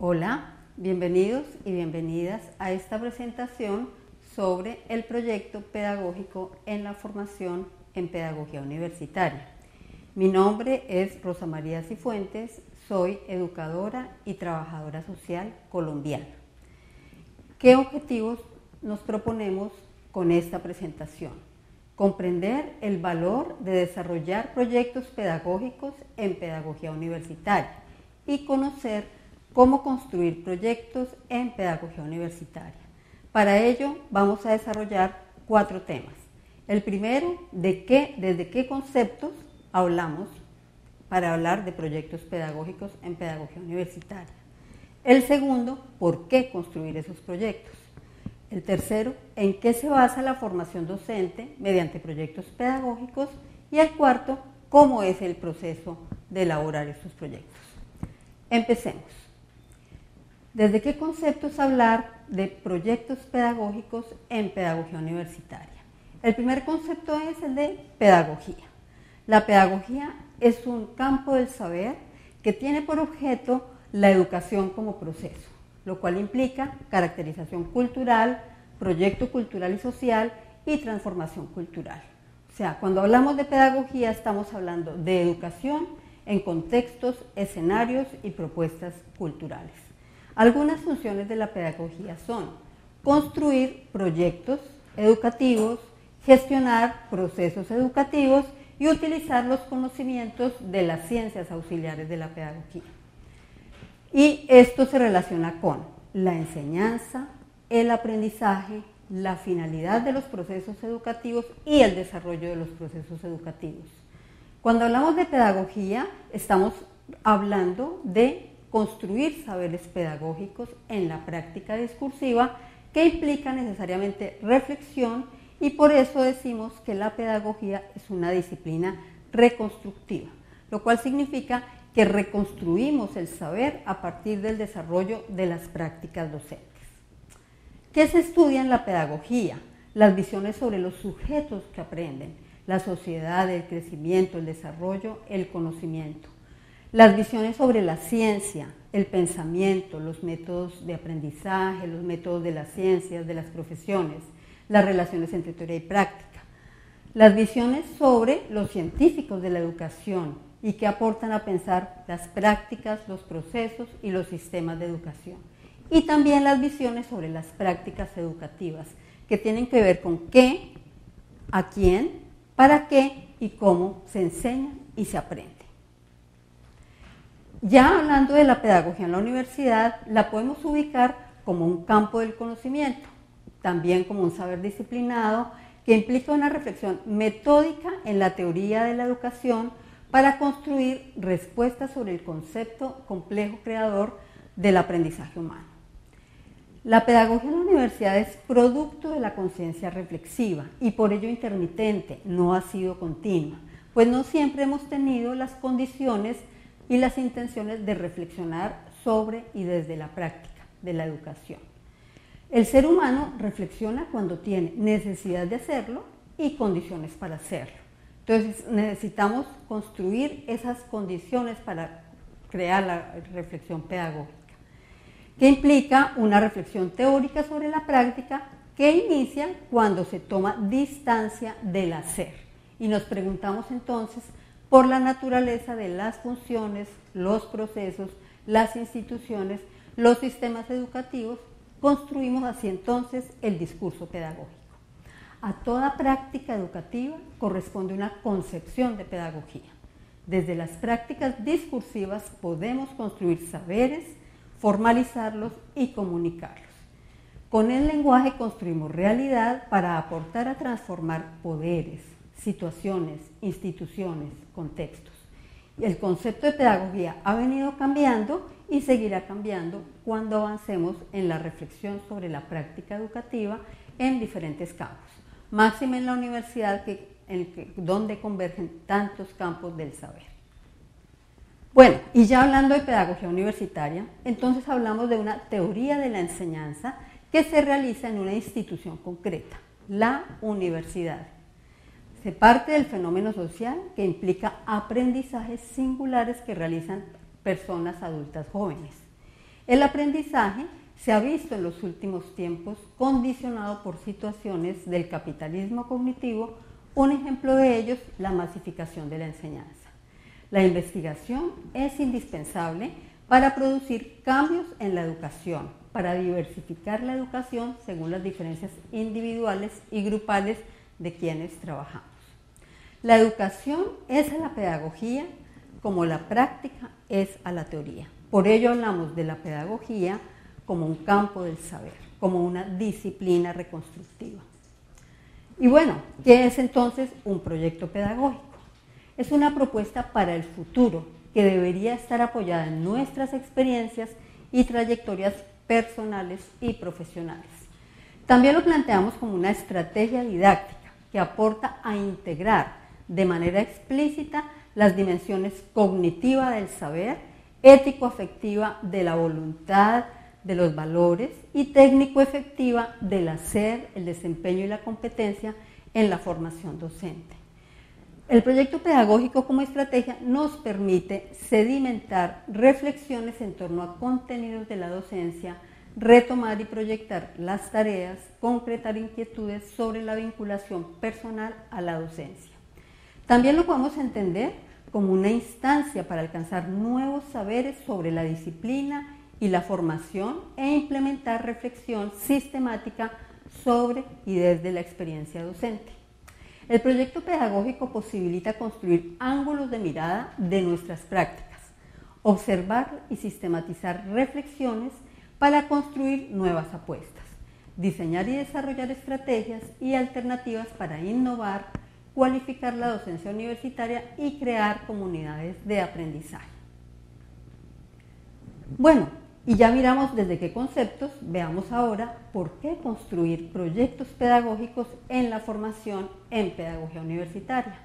Hola, bienvenidos y bienvenidas a esta presentación sobre el proyecto pedagógico en la formación en pedagogía universitaria. Mi nombre es Rosa María Cifuentes, soy educadora y trabajadora social colombiana. ¿Qué objetivos nos proponemos con esta presentación? Comprender el valor de desarrollar proyectos pedagógicos en pedagogía universitaria y conocer cómo construir proyectos en pedagogía universitaria. Para ello vamos a desarrollar 4 temas. El primero, desde qué conceptos hablamos para hablar de proyectos pedagógicos en pedagogía universitaria. El segundo, por qué construir esos proyectos. El tercero, en qué se basa la formación docente mediante proyectos pedagógicos. Y el cuarto, cómo es el proceso de elaborar estos proyectos. Empecemos. ¿Desde qué conceptos hablar de proyectos pedagógicos en pedagogía universitaria? El primer concepto es el de pedagogía. La pedagogía es un campo del saber que tiene por objeto la educación como proceso, lo cual implica caracterización cultural, proyecto cultural y social y transformación cultural. O sea, cuando hablamos de pedagogía estamos hablando de educación en contextos, escenarios y propuestas culturales. Algunas funciones de la pedagogía son construir proyectos educativos, gestionar procesos educativos y utilizar los conocimientos de las ciencias auxiliares de la pedagogía. Y esto se relaciona con la enseñanza, el aprendizaje, la finalidad de los procesos educativos y el desarrollo de los procesos educativos. Cuando hablamos de pedagogía, estamos hablando de construir saberes pedagógicos en la práctica discursiva que implica necesariamente reflexión y por eso decimos que la pedagogía es una disciplina reconstructiva, lo cual significa que reconstruimos el saber a partir del desarrollo de las prácticas docentes. ¿Qué se estudia en la pedagogía? Las visiones sobre los sujetos que aprenden, la sociedad, el crecimiento, el desarrollo, el conocimiento. Las visiones sobre la ciencia, el pensamiento, los métodos de aprendizaje, los métodos de las ciencias, de las profesiones, las relaciones entre teoría y práctica. Las visiones sobre los científicos de la educación y que aportan a pensar las prácticas, los procesos y los sistemas de educación. Y también las visiones sobre las prácticas educativas, que tienen que ver con qué, a quién, para qué y cómo se enseña y se aprende. Ya hablando de la pedagogía en la universidad, la podemos ubicar como un campo del conocimiento, también como un saber disciplinado que implica una reflexión metódica en la teoría de la educación para construir respuestas sobre el concepto complejo creador del aprendizaje humano. La pedagogía en la universidad es producto de la conciencia reflexiva y por ello intermitente, no ha sido continua, pues no siempre hemos tenido las condiciones y las intenciones de reflexionar sobre y desde la práctica de la educación. El ser humano reflexiona cuando tiene necesidad de hacerlo y condiciones para hacerlo. Entonces necesitamos construir esas condiciones para crear la reflexión pedagógica, que implica una reflexión teórica sobre la práctica que inicia cuando se toma distancia del hacer. Y nos preguntamos entonces por la naturaleza de las funciones, los procesos, las instituciones, los sistemas educativos, construimos así entonces el discurso pedagógico. A toda práctica educativa corresponde una concepción de pedagogía. Desde las prácticas discursivas podemos construir saberes, formalizarlos y comunicarlos. Con el lenguaje construimos realidad para aportar a transformar poderes, situaciones, instituciones, contextos. El concepto de pedagogía ha venido cambiando y seguirá cambiando cuando avancemos en la reflexión sobre la práctica educativa en diferentes campos, máxime en la universidad donde convergen tantos campos del saber. Bueno, y ya hablando de pedagogía universitaria, entonces hablamos de una teoría de la enseñanza que se realiza en una institución concreta, la universidad. Se parte del fenómeno social que implica aprendizajes singulares que realizan personas adultas jóvenes. El aprendizaje se ha visto en los últimos tiempos condicionado por situaciones del capitalismo cognitivo. Un ejemplo de ellos, la masificación de la enseñanza. La investigación es indispensable para producir cambios en la educación, para diversificar la educación según las diferencias individuales y grupales de quienes trabajamos. La educación es a la pedagogía como la práctica es a la teoría. Por ello hablamos de la pedagogía como un campo del saber, como una disciplina reconstructiva. Y bueno, ¿qué es entonces un proyecto pedagógico? Es una propuesta para el futuro que debería estar apoyada en nuestras experiencias y trayectorias personales y profesionales. También lo planteamos como una estrategia didáctica que aporta a integrar de manera explícita las dimensiones cognitiva del saber, ético-afectiva de la voluntad, de los valores y técnico-efectiva del hacer, el desempeño y la competencia en la formación docente. El proyecto pedagógico como estrategia nos permite sedimentar reflexiones en torno a contenidos de la docencia, retomar y proyectar las tareas, concretar inquietudes sobre la vinculación personal a la docencia. También lo podemos entender como una instancia para alcanzar nuevos saberes sobre la disciplina y la formación e implementar reflexión sistemática sobre y desde la experiencia docente. El proyecto pedagógico posibilita construir ángulos de mirada de nuestras prácticas, observar y sistematizar reflexiones para construir nuevas apuestas, diseñar y desarrollar estrategias y alternativas para innovar, cualificar la docencia universitaria y crear comunidades de aprendizaje. Bueno, y ya miramos desde qué conceptos, veamos ahora por qué construir proyectos pedagógicos en la formación en pedagogía universitaria.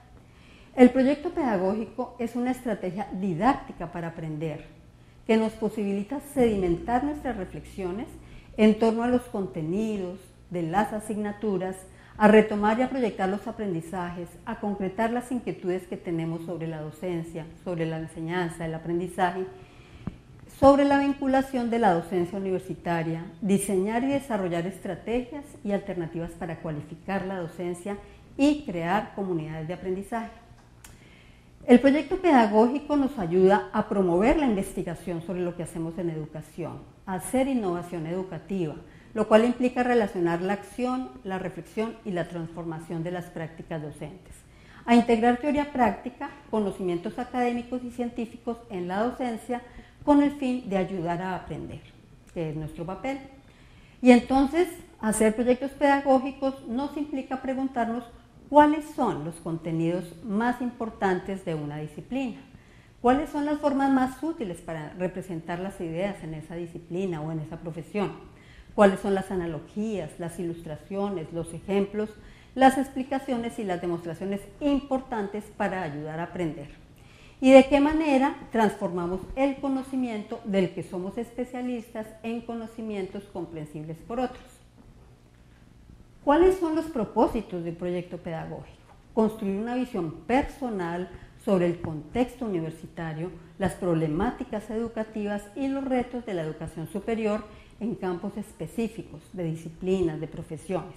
El proyecto pedagógico es una estrategia didáctica para aprender, que nos posibilita sedimentar nuestras reflexiones en torno a los contenidos de las asignaturas, a retomar y a proyectar los aprendizajes, a concretar las inquietudes que tenemos sobre la docencia, sobre la enseñanza, el aprendizaje, sobre la vinculación de la docencia universitaria, diseñar y desarrollar estrategias y alternativas para cualificar la docencia y crear comunidades de aprendizaje. El proyecto pedagógico nos ayuda a promover la investigación sobre lo que hacemos en educación, a hacer innovación educativa, lo cual implica relacionar la acción, la reflexión y la transformación de las prácticas docentes, a integrar teoría práctica, conocimientos académicos y científicos en la docencia con el fin de ayudar a aprender, que es nuestro papel. Y entonces, hacer proyectos pedagógicos nos implica preguntarnos cuáles son los contenidos más importantes de una disciplina, cuáles son las formas más útiles para representar las ideas en esa disciplina o en esa profesión, cuáles son las analogías, las ilustraciones, los ejemplos, las explicaciones y las demostraciones importantes para ayudar a aprender. Y de qué manera transformamos el conocimiento del que somos especialistas en conocimientos comprensibles por otros. ¿Cuáles son los propósitos del proyecto pedagógico? Construir una visión personal sobre el contexto universitario, las problemáticas educativas y los retos de la educación superior en campos específicos de disciplinas, de profesiones.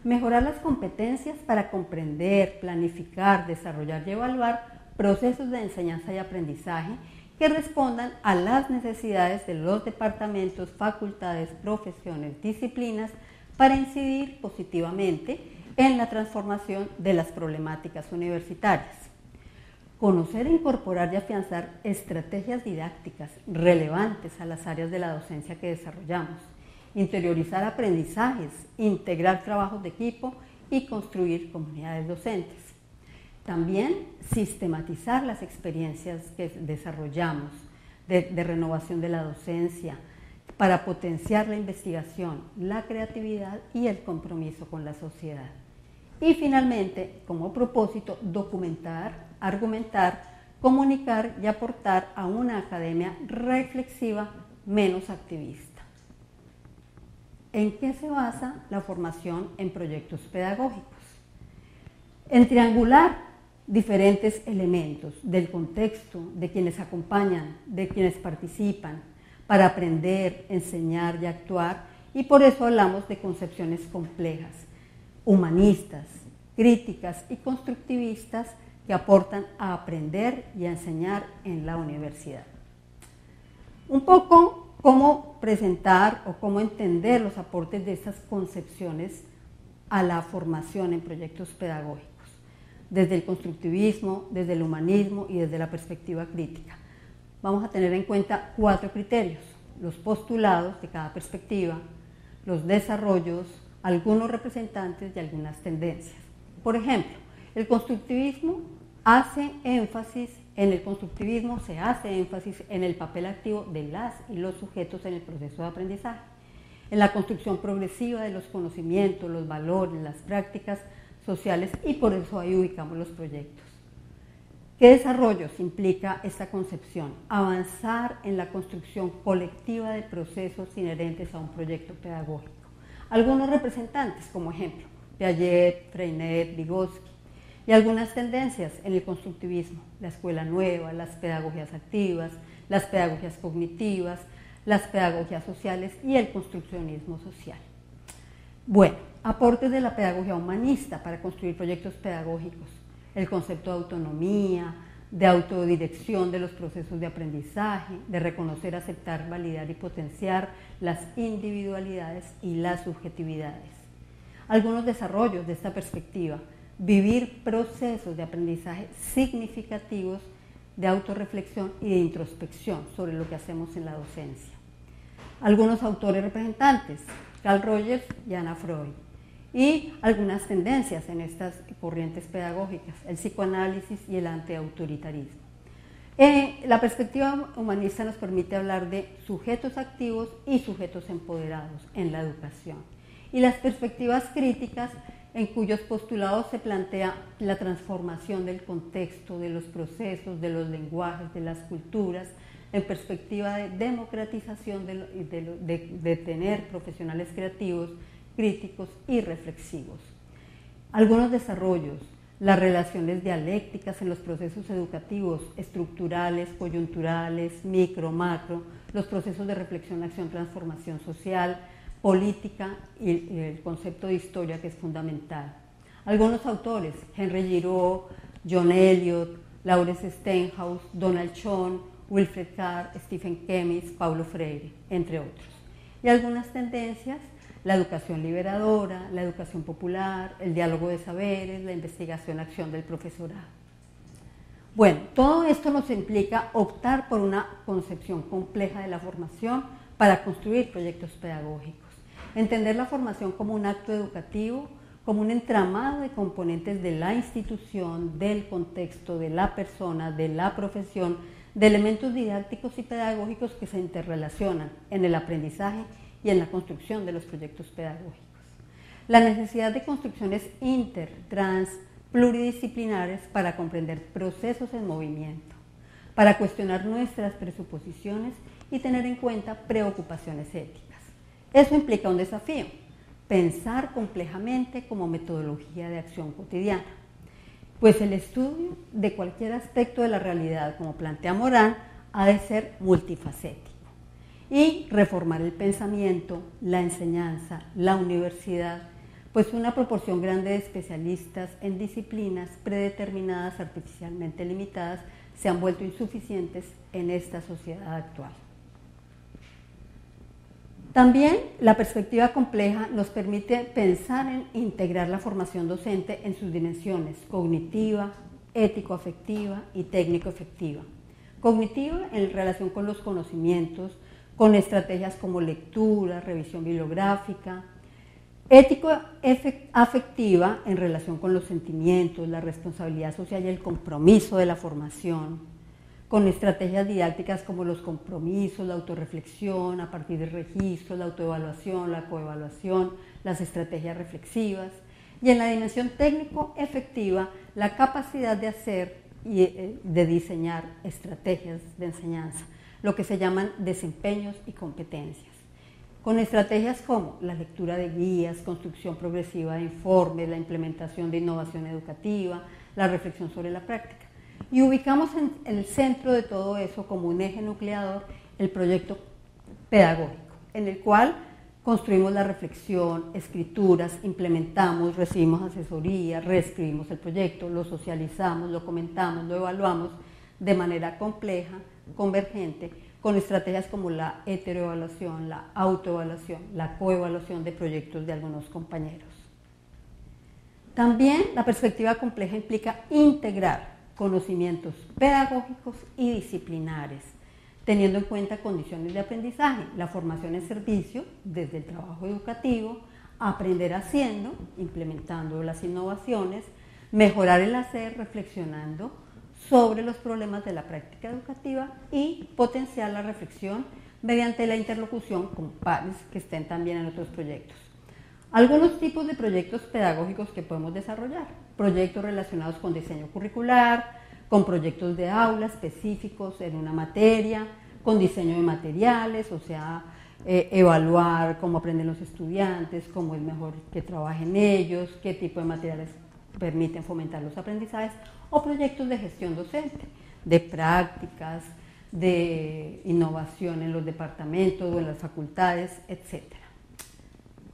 Mejorar las competencias para comprender, planificar, desarrollar y evaluar procesos de enseñanza y aprendizaje que respondan a las necesidades de los departamentos, facultades, profesiones, disciplinas para incidir positivamente en la transformación de las problemáticas universitarias. Conocer, incorporar y afianzar estrategias didácticas relevantes a las áreas de la docencia que desarrollamos, interiorizar aprendizajes, integrar trabajos de equipo y construir comunidades docentes. También sistematizar las experiencias que desarrollamos de renovación de la docencia para potenciar la investigación, la creatividad y el compromiso con la sociedad. Y finalmente, como propósito, documentar, argumentar, comunicar y aportar a una academia reflexiva menos activista. ¿En qué se basa la formación en proyectos pedagógicos? En triangular diferentes elementos del contexto, de quienes acompañan, de quienes participan, para aprender, enseñar y actuar, y por eso hablamos de concepciones complejas, humanistas, críticas y constructivistas que aportan a aprender y a enseñar en la universidad. Un poco cómo presentar o cómo entender los aportes de estas concepciones a la formación en proyectos pedagógicos, desde el constructivismo, desde el humanismo y desde la perspectiva crítica. Vamos a tener en cuenta 4 criterios: los postulados de cada perspectiva, los desarrollos, algunos representantes y algunas tendencias. Por ejemplo, el constructivismo se hace énfasis en el papel activo de las y los sujetos en el proceso de aprendizaje, en la construcción progresiva de los conocimientos, los valores, las prácticas sociales, y por eso ahí ubicamos los proyectos. ¿Qué desarrollos implica esta concepción? Avanzar en la construcción colectiva de procesos inherentes a un proyecto pedagógico. Algunos representantes, como ejemplo, Piaget, Freinet, Vygotsky, y algunas tendencias en el constructivismo: la escuela nueva, las pedagogías activas, las pedagogías cognitivas, las pedagogías sociales y el construccionismo social. Bueno, aportes de la pedagogía humanista para construir proyectos pedagógicos: el concepto de autonomía, de autodirección de los procesos de aprendizaje, de reconocer, aceptar, validar y potenciar las individualidades y las subjetividades. Algunos desarrollos de esta perspectiva: vivir procesos de aprendizaje significativos de autorreflexión y de introspección sobre lo que hacemos en la docencia. Algunos autores representantes: Carl Rogers y Anna Freud. Y algunas tendencias en estas corrientes pedagógicas: el psicoanálisis y el antiautoritarismo. La perspectiva humanista nos permite hablar de sujetos activos y sujetos empoderados en la educación. Y las perspectivas críticas, en cuyos postulados se plantea la transformación del contexto, de los procesos, de los lenguajes, de las culturas, en perspectiva de democratización de tener profesionales creativos, críticos y reflexivos. Algunos desarrollos: las relaciones dialécticas en los procesos educativos, estructurales, coyunturales, micro, macro, los procesos de reflexión, acción, transformación social, política y el concepto de historia, que es fundamental. Algunos autores: Henry Giraud, John Eliot, Lawrence Stenhouse, Donald Schoen, Wilfred Carr, Stephen Kemmis, Paulo Freire, entre otros. Y algunas tendencias: la educación liberadora, la educación popular, el diálogo de saberes, la investigación, acción del profesorado. Bueno, todo esto nos implica optar por una concepción compleja de la formación para construir proyectos pedagógicos. Entender la formación como un acto educativo, como un entramado de componentes de la institución, del contexto, de la persona, de la profesión, de elementos didácticos y pedagógicos que se interrelacionan en el aprendizaje y en la construcción de los proyectos pedagógicos. La necesidad de construcciones inter, trans, pluridisciplinares para comprender procesos en movimiento, para cuestionar nuestras presuposiciones y tener en cuenta preocupaciones éticas. Eso implica un desafío: pensar complejamente como metodología de acción cotidiana, pues el estudio de cualquier aspecto de la realidad, como plantea Morán, ha de ser multifacético, y reformar el pensamiento, la enseñanza, la universidad, pues una proporción grande de especialistas en disciplinas predeterminadas, artificialmente limitadas, se han vuelto insuficientes en esta sociedad actual. También la perspectiva compleja nos permite pensar en integrar la formación docente en sus dimensiones cognitiva, ético-afectiva y técnico-efectiva. Cognitiva en relación con los conocimientos, con estrategias como lectura, revisión bibliográfica. Ético-afectiva en relación con los sentimientos, la responsabilidad social y el compromiso de la formación, con estrategias didácticas como los compromisos, la autorreflexión a partir de registros, la autoevaluación, la coevaluación, las estrategias reflexivas. Y en la dimensión técnico-efectiva, la capacidad de hacer y de diseñar estrategias de enseñanza, lo que se llaman desempeños y competencias, con estrategias como la lectura de guías, construcción progresiva de informes, la implementación de innovación educativa, la reflexión sobre la práctica. Y ubicamos en el centro de todo eso, como un eje nucleador, el proyecto pedagógico, en el cual construimos la reflexión, escrituras, implementamos, recibimos asesoría, reescribimos el proyecto, lo socializamos, lo comentamos, lo evaluamos de manera compleja, convergente, con estrategias como la heteroevaluación, la autoevaluación, la coevaluación de proyectos de algunos compañeros. También la perspectiva compleja implica integrar conocimientos pedagógicos y disciplinares, teniendo en cuenta condiciones de aprendizaje, la formación en servicio desde el trabajo educativo, aprender haciendo, implementando las innovaciones, mejorar el hacer reflexionando sobre los problemas de la práctica educativa y potenciar la reflexión mediante la interlocución con pares que estén también en otros proyectos. Algunos tipos de proyectos pedagógicos que podemos desarrollar: proyectos relacionados con diseño curricular, con proyectos de aula específicos en una materia, con diseño de materiales, o sea, evaluar cómo aprenden los estudiantes, cómo es mejor que trabajen ellos, qué tipo de materiales permiten fomentar los aprendizajes, o proyectos de gestión docente, de prácticas, de innovación en los departamentos o en las facultades, etc.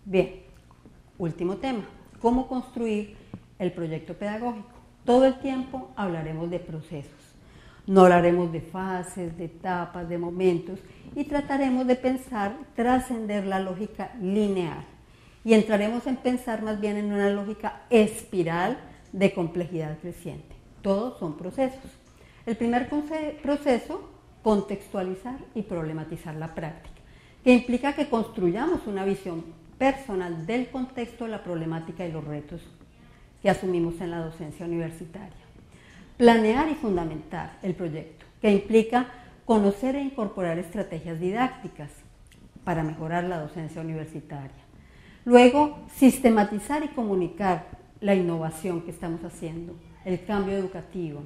Bien, último tema: ¿cómo construir el proyecto pedagógico? Todo el tiempo hablaremos de procesos, no hablaremos de fases, de etapas, de momentos, y trataremos de pensar, trascender la lógica lineal, y entraremos en pensar más bien en una lógica espiral de complejidad creciente. Todos son procesos. El primer proceso, contextualizar y problematizar la práctica, que implica que construyamos una visión personal del contexto, la problemática y los retos que asumimos en la docencia universitaria. Planear y fundamentar el proyecto, que implica conocer e incorporar estrategias didácticas para mejorar la docencia universitaria. Luego, sistematizar y comunicar la innovación que estamos haciendo, el cambio educativo,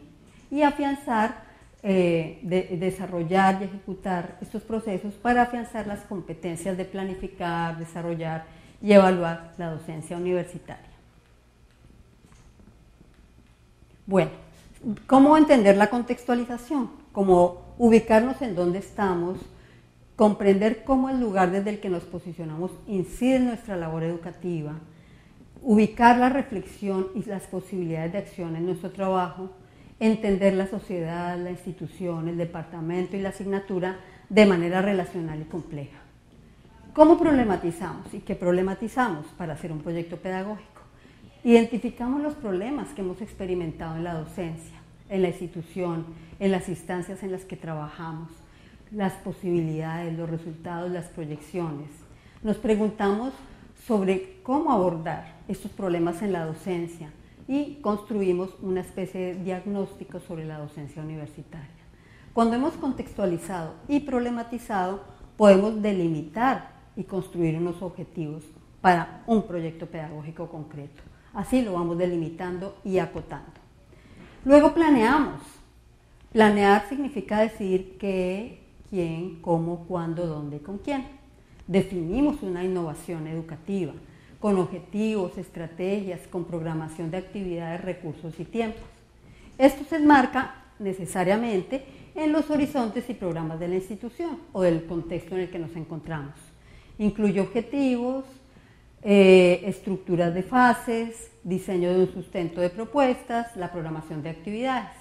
y afianzar, desarrollar y ejecutar estos procesos para afianzar las competencias de planificar, desarrollar y evaluar la docencia universitaria. Bueno, ¿cómo entender la contextualización? Como ubicarnos en dónde estamos, comprender cómo el lugar desde el que nos posicionamos incide en nuestra labor educativa, ubicar la reflexión y las posibilidades de acción en nuestro trabajo, entender la sociedad, la institución, el departamento y la asignatura de manera relacional y compleja. ¿Cómo problematizamos y qué problematizamos para hacer un proyecto pedagógico? Identificamos los problemas que hemos experimentado en la docencia, en la institución, en las instancias en las que trabajamos, las posibilidades, los resultados, las proyecciones. Nos preguntamos sobre cómo abordar estos problemas en la docencia y construimos una especie de diagnóstico sobre la docencia universitaria. Cuando hemos contextualizado y problematizado, podemos delimitar y construir unos objetivos para un proyecto pedagógico concreto. Así lo vamos delimitando y acotando. Luego planeamos. Planear significa decidir qué, quién, cómo, cuándo, dónde y con quién. Definimos una innovación educativa con objetivos, estrategias, con programación de actividades, recursos y tiempos. Esto se enmarca necesariamente en los horizontes y programas de la institución o del contexto en el que nos encontramos. Incluye objetivos, estructuras de fases, diseño de un sustento de propuestas, la programación de actividades.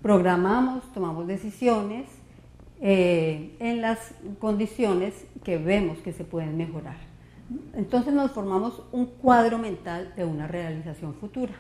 Programamos, tomamos decisiones en las condiciones que vemos que se pueden mejorar. Entonces nos formamos un cuadro mental de una realización futura.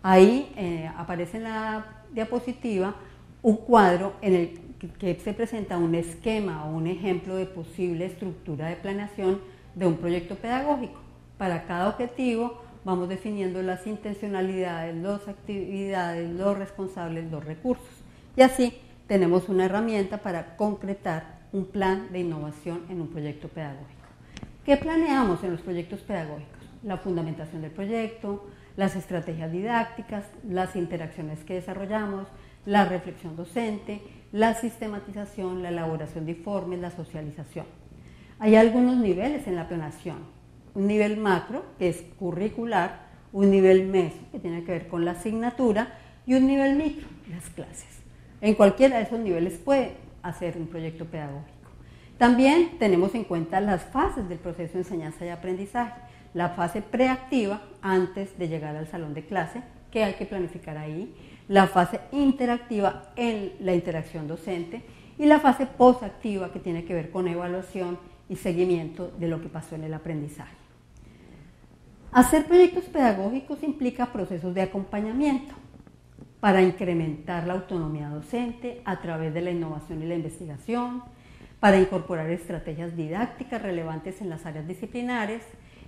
Ahí aparece en la diapositiva un cuadro en el que se presenta un esquema o un ejemplo de posible estructura de planeación de un proyecto pedagógico. Para cada objetivo vamos definiendo las intencionalidades, las actividades, los responsables, los recursos. Y así tenemos una herramienta para concretar un plan de innovación en un proyecto pedagógico. ¿Qué planeamos en los proyectos pedagógicos? La fundamentación del proyecto, las estrategias didácticas, las interacciones que desarrollamos, la reflexión docente, la sistematización, la elaboración de informes, la socialización. Hay algunos niveles en la planeación. Un nivel macro, que es curricular, un nivel meso, que tiene que ver con la asignatura, y un nivel micro, las clases. En cualquiera de esos niveles puede hacer un proyecto pedagógico. También tenemos en cuenta las fases del proceso de enseñanza y aprendizaje. La fase preactiva, antes de llegar al salón de clase, que hay que planificar ahí. La fase interactiva en la interacción docente. Y la fase posactiva, que tiene que ver con evaluación y seguimiento de lo que pasó en el aprendizaje. Hacer proyectos pedagógicos implica procesos de acompañamiento para incrementar la autonomía docente a través de la innovación y la investigación, para incorporar estrategias didácticas relevantes en las áreas disciplinares,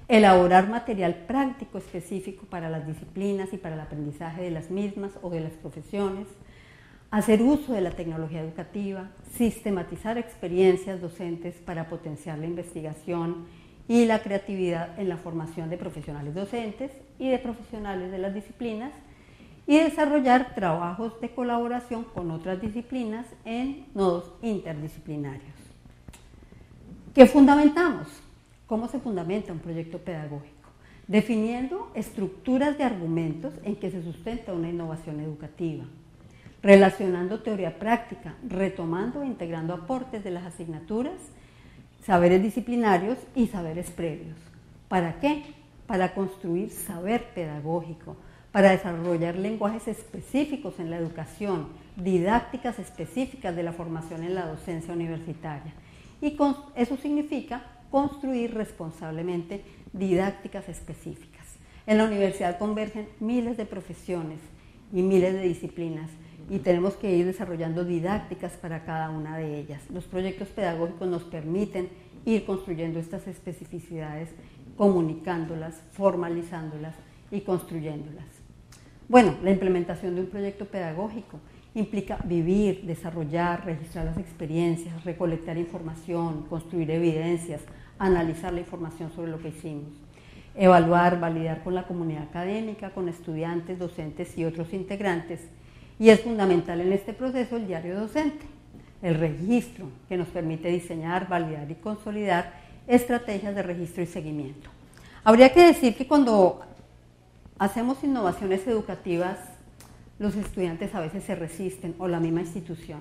elaborar material práctico específico para las disciplinas y para el aprendizaje de las mismas o de las profesiones, hacer uso de la tecnología educativa, sistematizar experiencias docentes para potenciar la investigación y la creatividad en la formación de profesionales docentes y de profesionales de las disciplinas, y desarrollar trabajos de colaboración con otras disciplinas en nodos interdisciplinarios. ¿Qué fundamentamos? ¿Cómo se fundamenta un proyecto pedagógico? Definiendo estructuras de argumentos en que se sustenta una innovación educativa, relacionando teoría práctica, retomando e integrando aportes de las asignaturas, saberes disciplinarios y saberes previos. ¿Para qué? Para construir saber pedagógico, para desarrollar lenguajes específicos en la educación, didácticas específicas de la formación en la docencia universitaria. Y eso significa construir responsablemente didácticas específicas. En la universidad convergen miles de profesiones y miles de disciplinas y tenemos que ir desarrollando didácticas para cada una de ellas. Los proyectos pedagógicos nos permiten ir construyendo estas especificidades, comunicándolas, formalizándolas y construyéndolas. Bueno, la implementación de un proyecto pedagógico implica vivir, desarrollar, registrar las experiencias, recolectar información, construir evidencias, analizar la información sobre lo que hicimos, evaluar, validar con la comunidad académica, con estudiantes, docentes y otros integrantes. Y es fundamental en este proceso el diario docente, el registro, que nos permite diseñar, validar y consolidar estrategias de registro y seguimiento. Habría que decir que cuando hacemos innovaciones educativas, los estudiantes a veces se resisten, o la misma institución.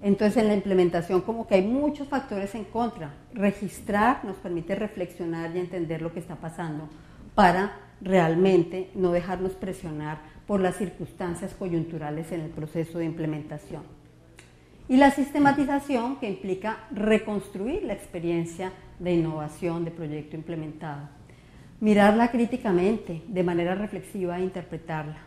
Entonces, en la implementación como que hay muchos factores en contra. Registrar nos permite reflexionar y entender lo que está pasando para realmente no dejarnos presionar por las circunstancias coyunturales en el proceso de implementación. Y la sistematización, que implica reconstruir la experiencia de innovación de proyecto implementado. Mirarla críticamente, de manera reflexiva e interpretarla.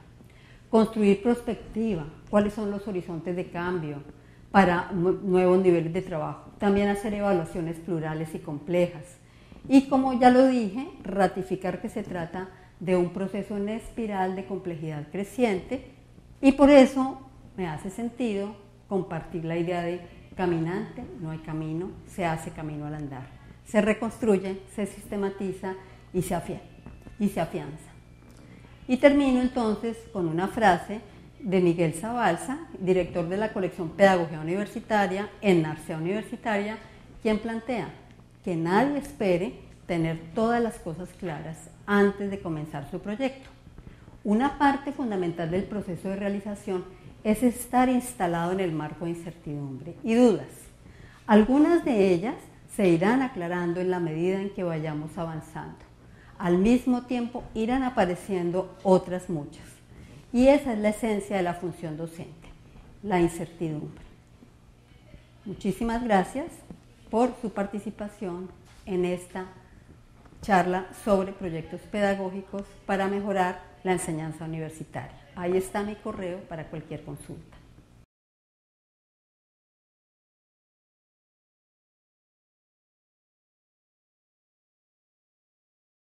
Construir prospectiva, cuáles son los horizontes de cambio para nuevos niveles de trabajo. También hacer evaluaciones plurales y complejas. Y como ya lo dije, ratificar que se trata de un proceso en espiral de complejidad creciente y por eso me hace sentido compartir la idea de caminante, no hay camino, se hace camino al andar. Se reconstruye, se sistematiza y se afianza. Y termino entonces con una frase de Miguel Zabalza, director de la colección Pedagogía Universitaria en NARCEA Universitaria, quien plantea que nadie espere tener todas las cosas claras antes de comenzar su proyecto. Una parte fundamental del proceso de realización es estar instalado en el marco de incertidumbre y dudas. Algunas de ellas se irán aclarando en la medida en que vayamos avanzando. Al mismo tiempo irán apareciendo otras muchas. Y esa es la esencia de la función docente, la incertidumbre. Muchísimas gracias por su participación en esta charla sobre proyectos pedagógicos para mejorar la enseñanza universitaria. Ahí está mi correo para cualquier consulta.